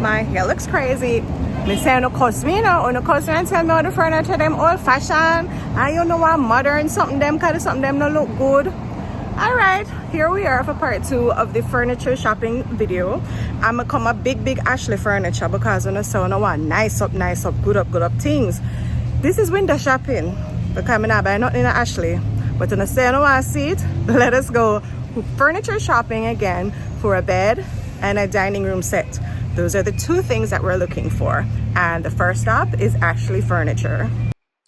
my hair looks crazy. Me say no cuss me now, no cuss me and tell me all the furniture them old fashioned. And you know what, modern something them, cause something them no look good. Alright, here we are for part 2 of the furniture shopping video. I'ma come a big Ashley furniture because I so no one nice up, good up things. This is window shopping because I'm not buying nothing in Ashley. But when I say I don't want to see it, let us go furniture shopping again for a bed and a dining room set. Those are the 2 things that we're looking for. And the first stop is Ashley Furniture.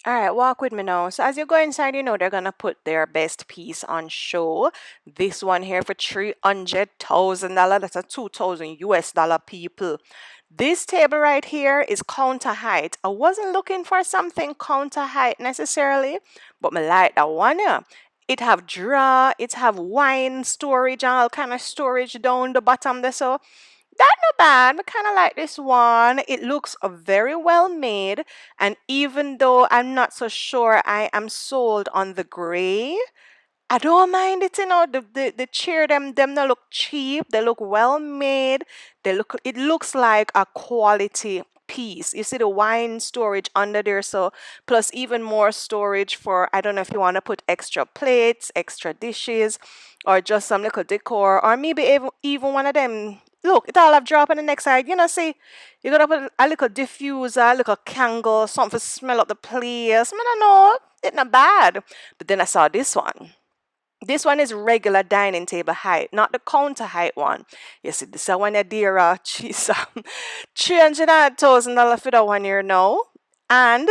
Alright, walk with me now. So as you go inside, you know they're gonna put their best piece on show. This one here for $300,000. That's a 2,000 US dollar, people. This table right here is counter height. I wasn't looking for something counter height necessarily, but I like that one. Yeah. It have drawer, it have wine storage and all kind of storage down the bottom there. So that's not bad. I kind of like this one. It looks very well made. And even though I'm not so sure I am sold on the gray, I don't mind it, you know. The chair them don't look cheap. They look well made. It looks like a quality piece. You see the wine storage under there, so plus even more storage for, I don't know if you want to put extra plates, extra dishes, or just some little decor, or maybe even one of them. Look, it all have drop on the next side. You know, see, you're gonna put a little diffuser, a little candle, something to smell up the place. I don't know, it's not bad. But then I saw this one. This one is regular dining table height, not the counter height one. You see, this one a dear, she's $300,000 for that one here now. And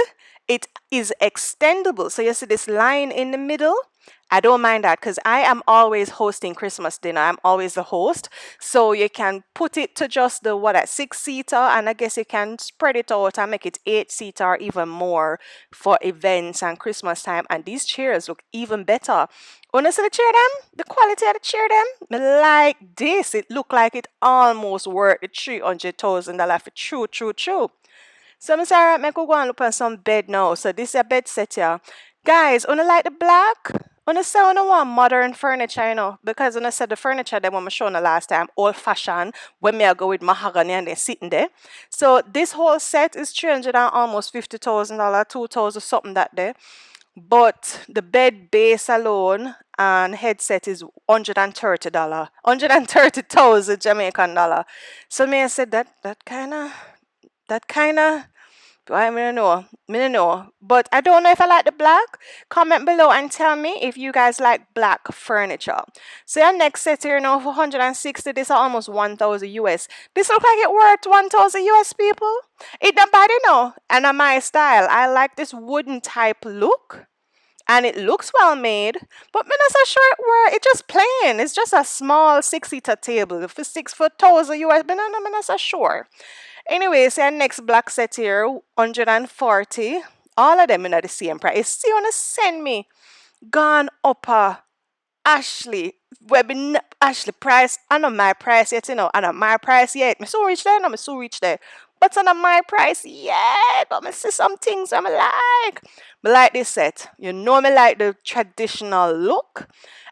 it is extendable. So you see this line in the middle. I don't mind that because I am always hosting Christmas dinner. I'm always the host. So you can put it to just the 6-seater, and I guess you can spread it out and make it 8-seater or even more for events and Christmas time. And these chairs look even better. When I see the chair them, the quality of the chair them, I like this. It look like it almost worth the $300,000 for true. So I'm sorry, I go and look on some bed now. So this is a bed set here. Guys, when I like the black, when I say I want modern furniture, you know, because when I said the furniture that I showed the last time, old fashioned, when I go with mahogany and they're sitting there. So this whole set is almost $50,000, 2,000 something that day. But the bed base alone and headset is $130, 130,000 Jamaican dollar. So may I said that kind of. I don't know. But I don't know if I like the black. Comment below and tell me if you guys like black furniture. So your next set here now for 160. This is almost 1,000 US. This look like it worth 1,000 US, people. It's not bad, you know. And on my style, I like this wooden type look. And it looks well made, but I'm not so sure it works. It's just plain. It's just a small 6-seater table for 6,000 US. But I'm not so sure. Anyway, so our next black set here, 140. All of them in the same price. See, you want to send me gone upper Ashley Ashley price. I know my price yet, you know. I know my price yet. I'm so rich there. I'm so rich there. But I know my price yet. But I see some things I like. I like this set. You know me like the traditional look.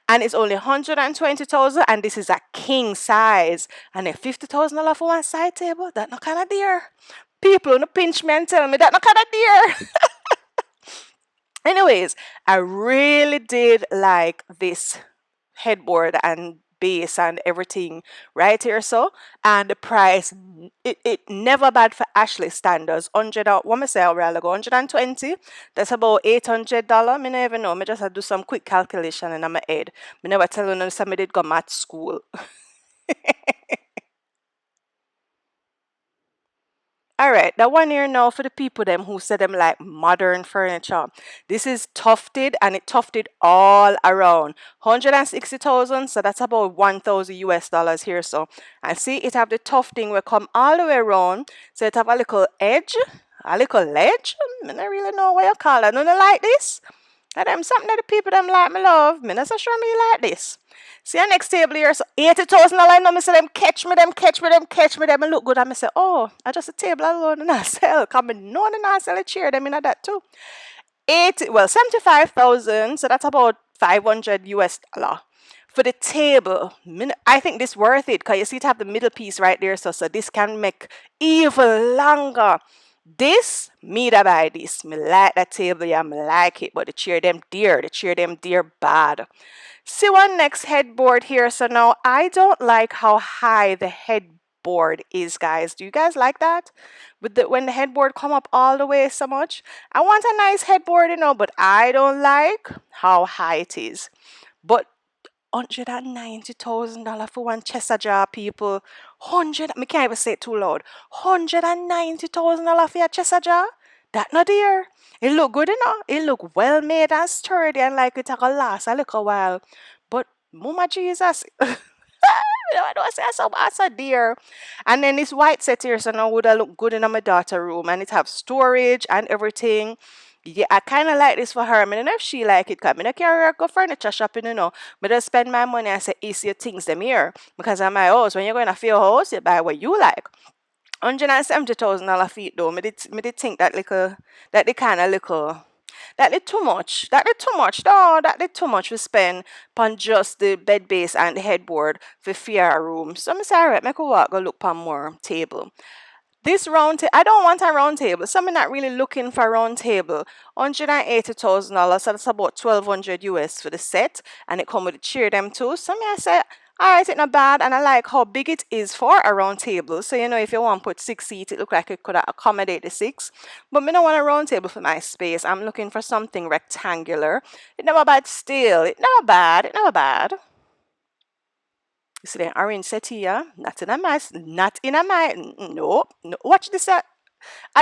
And it's only 120,000, and this is a king size. And a $50,000 for one side table. That not kind of dear. People wanna pinch me and tell me that not kind of dear. Anyways, I really did like this headboard and base and everything right here. So, and the price, it never bad for Ashley standards. What I say a while ago, 120. That's about $800. Me never know. Me just have to do some quick calculation in my head. Me never tell you somebody did go math school. Alright, that one here now for the people them who said them like modern furniture. This is tufted, and it tufted all around. 160,000, so that's about 1,000 US dollars here. So I see it have the tufting will come all the way around. So it have a little edge, a little ledge. I don't really know what you call it. Don't you like this? And them something that the people them like me love. Me not so sure me like this. See our next table here, so $80,000. I know me say them catch me, and look good. And me say, oh, I just a table alone and I sell. Come in, no, and I sell a chair. Them in that too. 75,000. So that's about $500 US. For the table, I think this worth it because you see it have the middle piece right there. So this can make even longer. This, me that buy this. Me like that table, yeah, me like it. But the chair them dear. The chair them dear bad. See one next headboard here. So now I don't like how high the headboard is, guys. Do you guys like that? With the when the headboard come up all the way so much? I want a nice headboard, but I don't like how high it is. But $190,000 for one Chester jar, people. Me can't even say it too loud. $190,000 for your Chester jar? That not dear. It look good, It look well made and sturdy and like it gonna last a little while. But Mama Jesus. I don't say so that's a dear. And then this white set here, so now would look good in my daughter room and it have storage and everything. Yeah, I kind of like this for her. I don't know if she like it, because I don't carry her go furniture shopping. But I spend my money and say, easier things them here. Because at my house, when you're going to your house, you buy what you like. $170,000 feet though. Me did think that little, that the kind of little, that did too much. That did too much. No, that did too much to spend on just the bed base and the headboard for fear room. So I'm sorry, make a walk go look on more table. This round table, I don't want a round table. So I'm not really looking for a round table. $180,000, so that's about 1,200 US for the set. And it come with a chair them too. So I say, alright, it's not bad. And I like how big it is for a round table. So if you want to put 6 seats, it look like it could accommodate the 6. But I don't want a round table for my space. I'm looking for something rectangular. It never bad still. It never bad. It never bad. You see the orange settee, yeah? Not in a no. Watch this.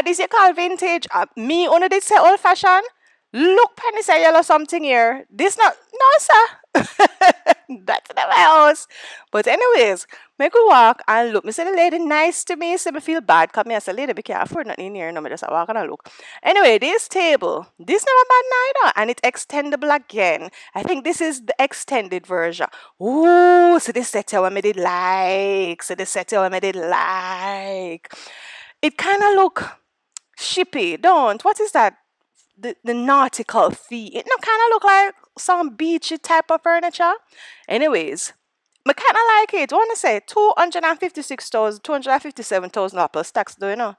This you call vintage. Me only did say old fashioned. Look, penny say yellow something here. This not no sir. That's in my house. But anyways, make a walk and look. Me say the lady nice to me, so me feel bad. Cause me as a lady, be careful nothing in here. No, me just walk and I look. Anyway, this table, this never bad neither, and it's extendable again. I think this is the extended version. Ooh, so this set what me did like. So this set what me did like. It kind of look shippy, don't? What is that? The nautical fee. It no kind of look like some beachy type of furniture. Anyways, I kind of like it. I want to say $257,000 plus tax, do you know?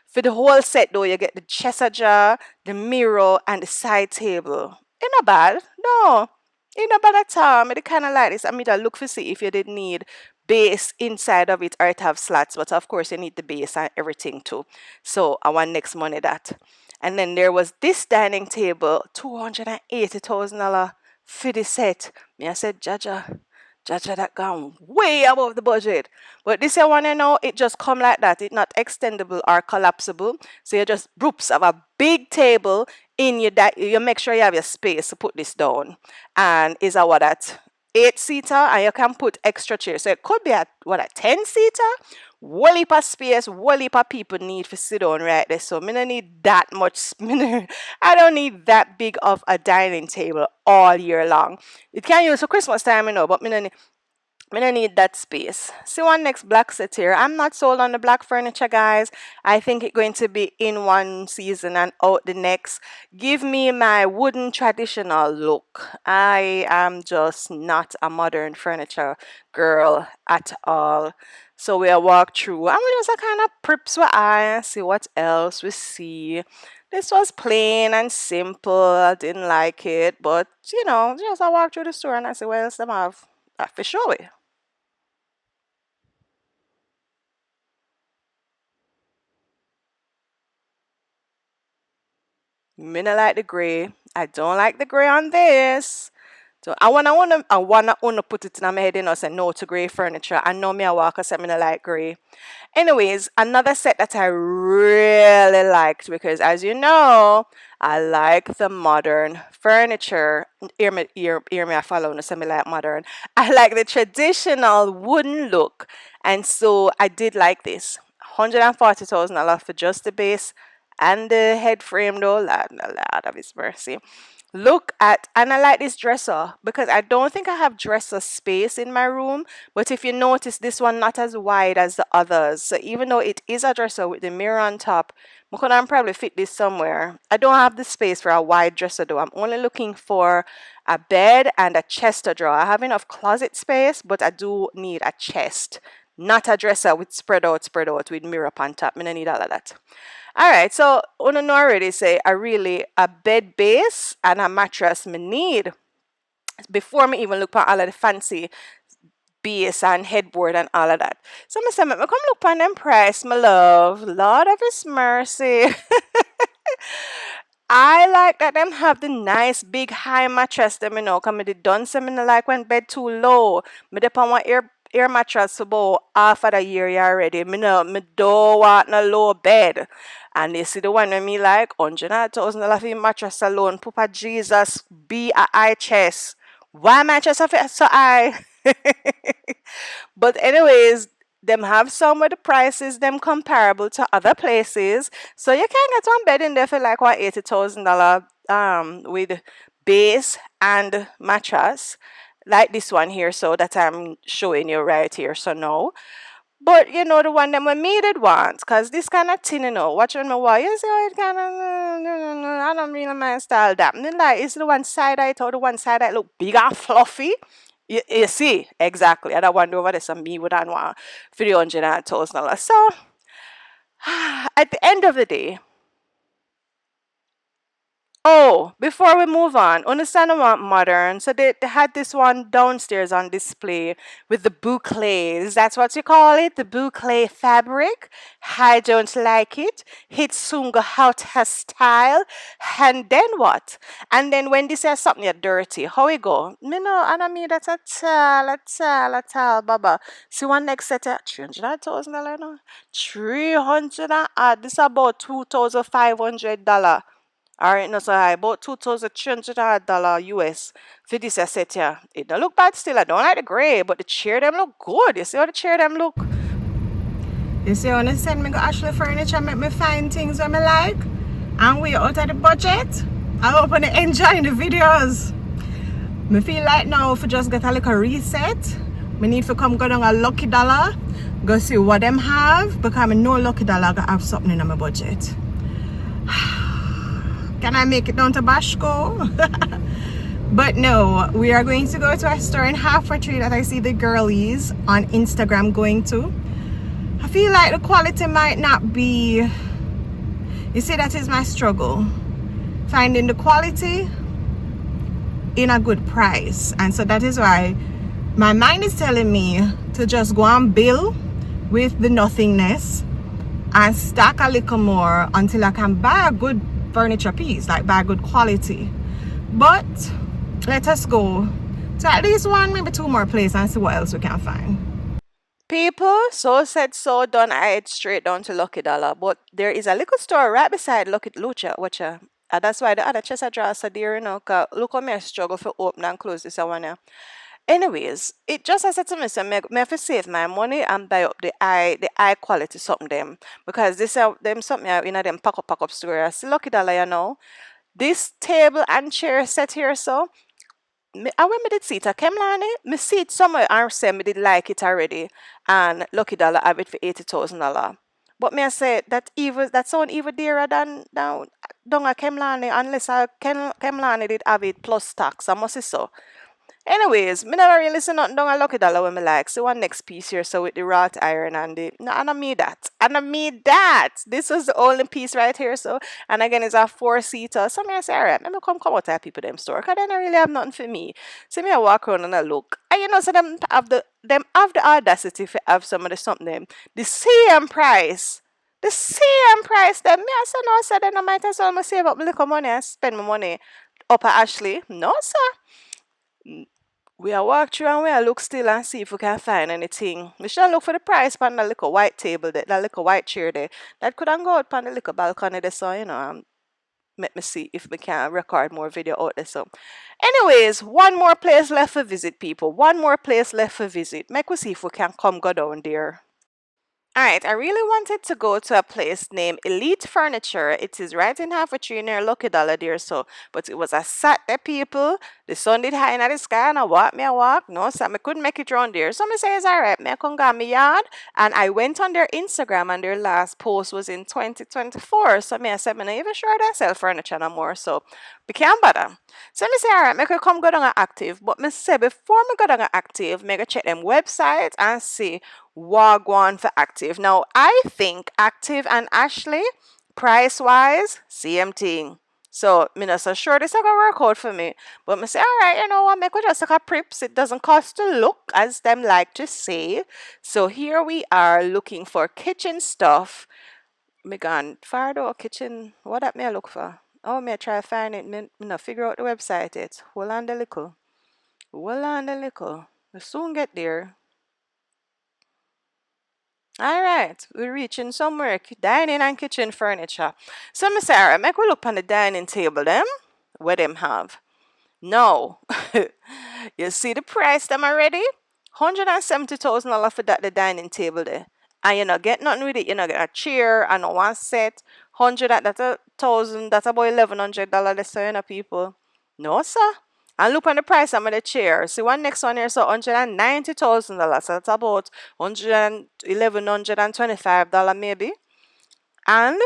For the whole set, though, you get the Chester jar, the mirror, and the side table. It's not bad. No, it's not bad at all. I kind of like this. I mean, I look for see if you did need base inside of it or it have slats, but of course you need the base and everything too. So I want next money that. And then there was this dining table, $280,000 for the set. Me I said, Jaja, that gone way above the budget. But this I want to know, it just come like that. It's not extendable or collapsible. So you just groups of a big table in your you make sure you have your space to put this down. And is a what that 8-seater, and you can put extra chairs. So it could be a 10-seater. Whole heap of space, whole heap of people need to sit down right there. So I don't need that much. I don't need that big of a dining table all year long. It can use for Christmas time, but I don't need that space. See one next black set here. I'm not sold on the black furniture, guys. I think it's going to be in one season and out the next. Give me my wooden traditional look. I am just not a modern furniture girl at all. So we'll walk through and we just kind of prips with eye and see what else we see. This was plain and simple. I didn't like it, but just I walk through the store and I say, well, some have for sure. Me not like the gray. I don't like the gray on this. So I wanna put it in my head and say no to gray furniture. I know me I walk and say me not like gray. Anyways, another set that I really liked because as you know, I like the modern furniture. Hear me, I follow no say me like modern. I like the traditional wooden look. And so I did like this. $140,000 for just the base and the head frame though. Lord of his mercy. Look at, and I like this dresser because I don't think I have dresser space in my room. But if you notice, this one not as wide as the others. So even though it is a dresser with the mirror on top, I could probably fit this somewhere. I don't have the space for a wide dresser though. I'm only looking for a bed and a chest to drawer. I have enough closet space, but I do need a chest, not a dresser with spread out with mirror up on top. I don't need all of that. All right, so uno know already say a bed base and a mattress me need before me even look at all of the fancy base and headboard and all of that. So I say, me come look on them price, my love. Lord of His mercy. I like that them have the nice big high mattress them, cause me did done some me no like when bed too low. Me dep on one air mattress for about half of the year already. Me don't want no low bed. And you see the one when me like $100,000 for mattress alone. Papa Jesus be a high chest. Why mattress of it so high? But anyways, them have some of the prices them comparable to other places. So you can get one bed in there for like what $80,000 with base and mattress. Like this one here, so that I'm showing you right here. So no. But the one them we needed once, cause this kind of thing, watching my why you see how it kind of I don't really mind style that. And then like it's the one side I or the one side I look big and fluffy. You see exactly. And I wonder over this and me would I want $300,000. So at the end of the day. Oh, before we move on, understand about modern. So they had this one downstairs on display with the bouclés. That's what you call it, the bouclé fabric. I don't like it. It's soon go out her style. And then what? And then when they say something you're dirty, how it go? Me no, and I mean that's a tall, baba. See one next set at $300,000 no? 300 this is about $2,500. Alright, no, so I bought $2,300 US for this set here. It don't look bad still. I don't like the grey, but the chair them look good. You see how the chair them look? You see, when they send me to Ashley Furniture, make me find things that I like, and we out of the budget. I hope you enjoy the videos. Me feel like now if we just get a little reset, we need to come go down a Lucky Dollar, go see what them have, because I know Lucky Dollar gonna have something in my budget. Can I make it down to Bashko? But no, we are going to go to a store in Half for Tree that I see the girlies on Instagram going to. I feel like the quality might not be, you see, that is my struggle, finding the quality in a good price. And so that is why my mind is telling me to just go and bill with the nothingness and stack a little more until I can buy a good furniture piece, like buy good quality. But let us go to at least one, maybe two more places and see what else we can find. People, so said, so done. I head straight down to Lucky Dollar, but there is a little store right beside Lucky Lucha, watcha. And that's why the other chest address are there, cause look how me struggle for open and close this one here. Anyways, it just as I said to me, so me have to save my money and buy up the high quality something them, because this them something in them pack up store. See Lucky Dollar, this table and chair set here, so I when me did see it, I came on it, me see it somewhere and say me did like it already, and Lucky Dollar have it for $80,000. But me I say that sound even dearer than down a Kemlani, unless I Kemlani did have it plus tax. I must say so. Anyways, me never really see nothing down a Lucky Dollar when me like. So one next piece here, so with the wrought iron and the no, and I need that. And I need that. This was the only piece right here, so and again it's a 4-seater. So me I say, alright, let me come out to people them store, cause they don't really have nothing for me. So me I walk around and I look. And so them have the audacity to have some of the something them. The same price. The same price them. Me I say no, so then I might as well save up my little money and spend my money up at Ashley. No, sir. We are walk through and we are look still and see if we can find anything. We should look for the price on that little white table there, that little white chair there. That could go out on the little balcony there, so let me see if we can record more video out there. So anyways, one more place left for visit, people. One more place left for visit. Make we see if we can come go down there. All right, I really wanted to go to a place named Elite Furniture. It is right in half a tree near Lucky Dollar there, so but it was a Saturday people. The sun did high in the sky and I walk. No, so I couldn't make it round there. So I say it's alright, me I come go my yard and I went on their Instagram and their last post was in 2024. So me I said, me not even sure they sell furniture no more. So we can't bother. So me say, alright, me could come go down a active. But me say before me go down a active, me go check them website and see what go on for active. Now I think active and Ashley price wise same thing. So me not so sure this is gonna work out for me. But me say, alright, you know what, me could just take a prips. It doesn't cost to look, as them like to say. So here we are looking for kitchen stuff. Me gone far door kitchen. What that me I look for? Oh, me I try to find it. Me no figure out the website yet. Hold on the little. Hold on the little. We soon get there. All right, we're reaching somewhere. Dining and kitchen furniture. So, Miss Sarah, make we look on the dining table them. What them have? No. You see the price them already? $170,000 for that the dining table there. And you not get nothing with it. You not get a chair and a one set. Hundred that's a thousand. That's about $1,100. They say, people. No, sir. And look on the price of the chair. See one next one here, so $190,000. So that's about $1,125 maybe. And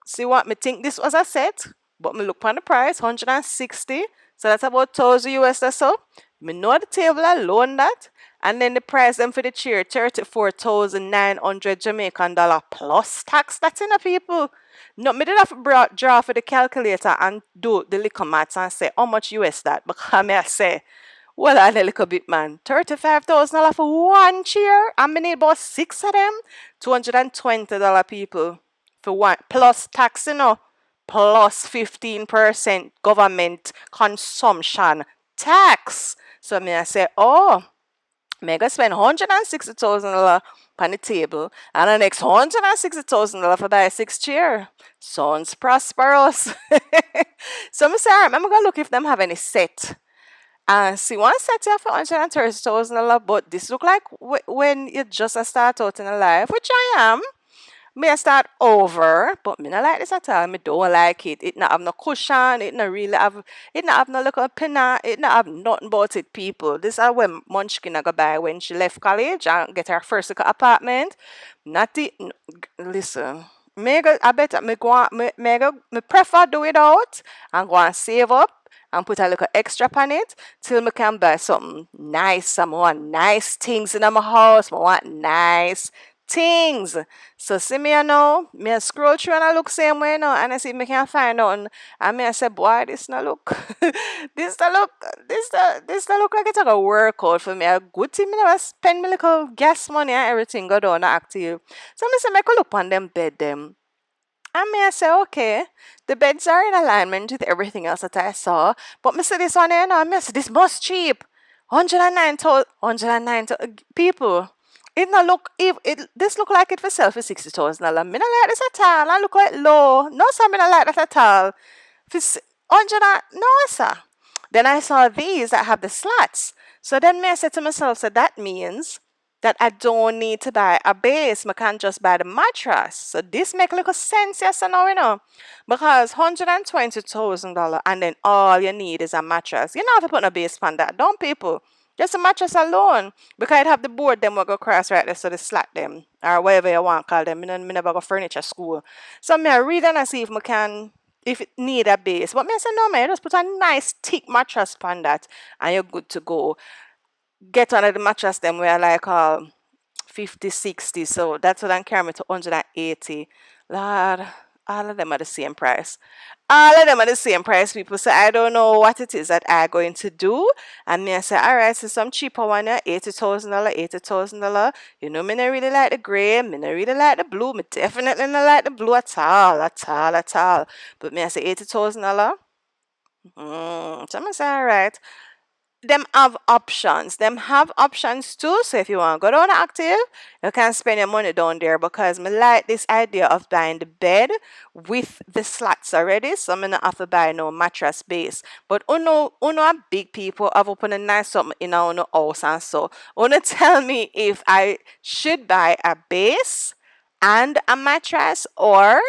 see what me think this was a set, but me look on the price, 160. So that's about 1,000 US or so. Me know the table alone that. And then the price them for the chair, 34,900 Jamaican dollar plus tax. That's in the people. No, me did have to draw for the calculator and do the little maths and say how much US that. Because me I say, well, I a little bit, man. $35,000 for one chair. And me need about 6 of them. $220 people for one. Plus tax, you know. Plus 15% government consumption tax. So me I say, oh, me go spend $160,000 on the table and the next $160,000 for buy 6 chair. Sounds prosperous. So me say, alright, I'm gonna look if them have any set. And see one set here for $130,000, but this look like when you just a start out in a life, which I am. Me I start over, but me not like this at all. Me don't like it. It not have no cushion. It not really have. It not have no little pinna. It not have nothing about it. People, this is when Munchkin I go buy when she left college and get her first little apartment. Not the listen. I better me go on, me prefer do it out and go and save up and put a little extra on it till me can buy something nice. Some want nice things in my house. I want nice things. So see me now, me I scroll through and I look same way now and I see me can't find nothing. And me I say, boy, this no look. this the look like it's like a workout for me. A good thing me never spend me little gas money and everything go down active. So me say, me could look on them bed them. And me I say, okay, the beds are in alignment with everything else that I saw. But me say this one here now, me I say this must cheap. 109 people. It not look if it this look like it for sale for $60,000. Me not like this at all. I look like low. No, sir, me not like that at all. For 100 no, sir. Then I saw these that have the slats. So then me I said to myself, so that means that I don't need to buy a base. I can just buy the mattress. So this make little sense, yes or no, you know? Because $120,000 and then all you need is a mattress. You don't have to put a base on that, don't people? Just a mattress alone. Because I have the board them will go cross right there so they slat them. Or whatever you want to call them. Me never go furniture school. So me I read and I see if I can if it need a base. But me I say no man, just put a nice thick mattress on that and you're good to go. Get one of the mattress them where like 50, 60. So that's what I carry me to 180. Lord, all of them are the same price. All of them are the same price, people. So I don't know what it is that I'm going to do. And me I say, alright, so some cheaper one here, $80,000, $80,000. You know, me not really like the grey, me not really like the blue. Me definitely not like the blue at all, at all. But me I say $80,000. So I say, alright. them have options. Them have options too. So if you want to go down active, you can spend your money down there because me like this idea of buying the bed with the slats already. So I'm not have to buy no mattress base. But uno are big people have opened a nice something in our house and so uno tell me if I should buy a base and a mattress or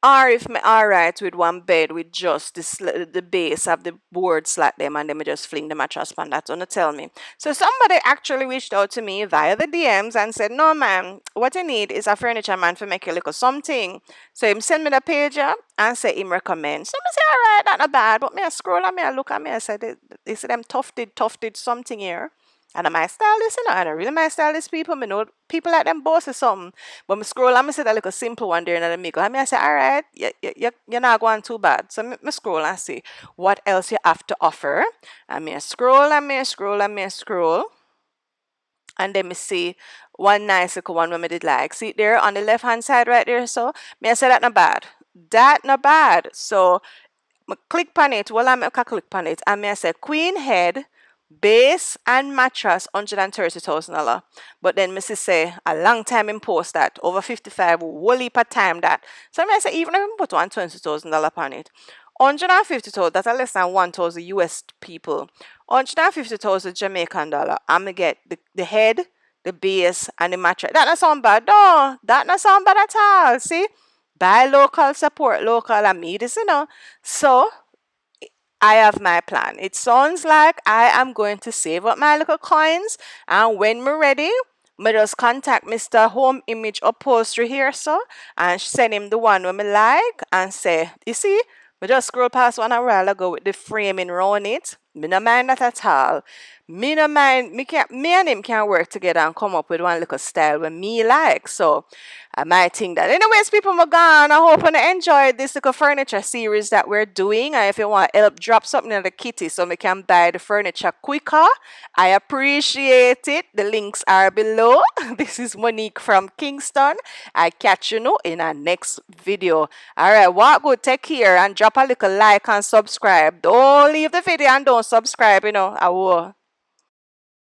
if me alright with one bed with just the base of the board slat them and then me just fling the mattress on that to tell me. So somebody actually reached out to me via the DMs and said, no ma'am, what you need is a furniture man for make you look at something. So him send me the page and say him recommend. So me say, alright, that not bad. But me I scroll and me I look at me I said they say them tufted something here. And I might style this, and I really might style this people. Me know people like them boss or something. But me scroll and me see that like a simple one there in the middle. And me I say, all right, you're not going too bad. So me scroll and see what else you have to offer. And me I scroll and me I scroll and me I scroll. And then me see one nice little one where me did like. See there on the left hand side right there. So me I say that not bad. That not bad. So me click on it. Well, I'm click on it. And me I say queen head base and mattress $130,000. But then Mrs. say a long time in post that over 55 whole heap of time that. So I say even if I put $120,000 upon it, 150,000 that's less than 1,000 US people. 150,000 Jamaican dollar. I'ma get the head, the base, and the mattress. That not sound bad. No, that not sound bad at all. See? Buy local, support local, and me this, So I have my plan. It sounds like I am going to save up my little coins, and when we're ready, me just contact Mr. Home Image Upholstery here, so, and send him the one we me like, and say, you see, me just scroll past one a while ago with the framing round it. Me no mind that at all. Me no mind. Me and him can work together and come up with one little style with me like. So I might think that. Anyways, people, I'm gone. I hope you enjoyed this little furniture series that we're doing. And if you want help, drop something in the kitty so we can buy the furniture quicker. I appreciate it. The links are below. This is Monique from Kingston. I catch you in our next video. Alright, walk good, take care, and drop a little like and subscribe. Don't leave the video and don't subscribe, I will.